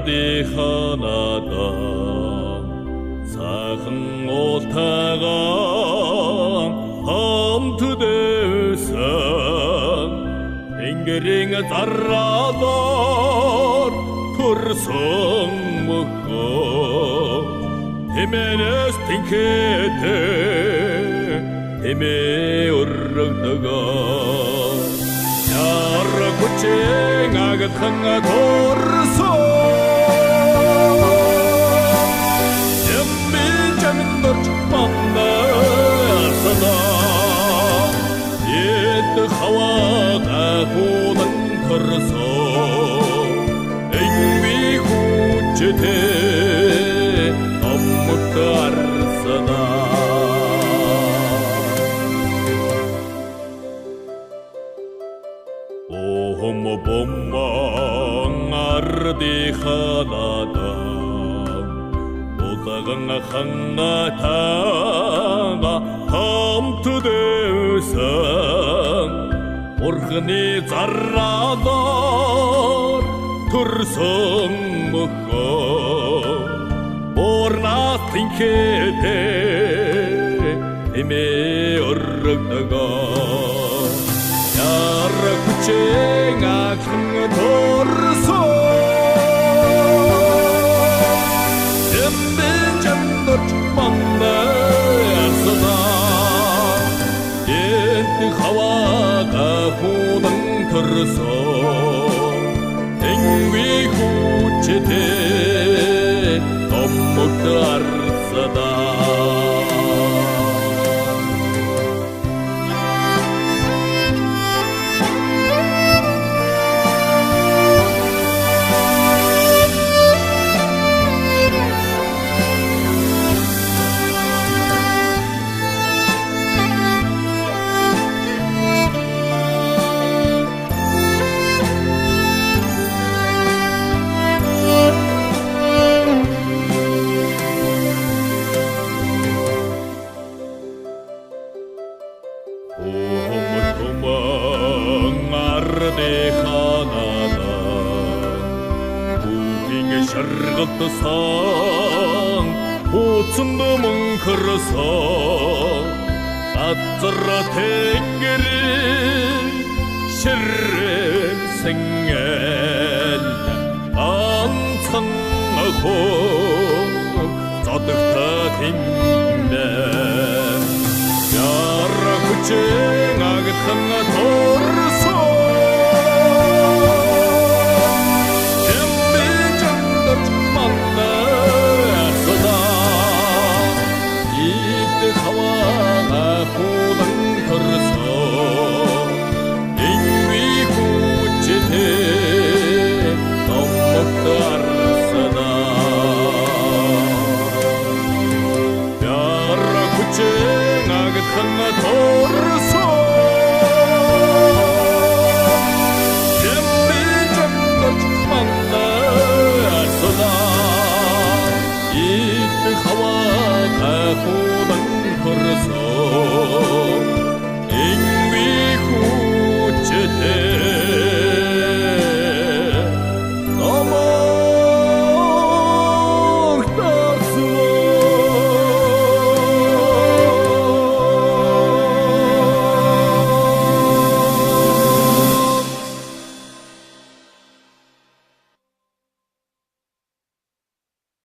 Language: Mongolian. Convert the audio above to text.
ди ханада сайхан ултайгаа хамт дэвсэн тэнгэрийн заррадаар төрсөн мөхөө тэмээс тэнхэтэ тэмээ өргөдөгөө яра хүчэн агатхан төрсөн ямбин жамин дорч пандасана ед хаваа хунан төрсөн энви хүчтэй аммутарсана Омо бомбан арди ханада Улаgan хангатага хамт дэвсэн Урхны заррадар төрсөн мөхөө Орнас тинхэтэ эмээ өргөдөгөө Яра хүчэн агхан төрсөн Эмбэн жамдорч пандасана Энд хаваага хунан төрсөн Энви хүчтэй томмот арсана Шаргалтсан хуцанд мөнхөрсөн газар тэнгэрийн ширсэн анцхан хөө задагта тэмнэ яра хүчэн агтхан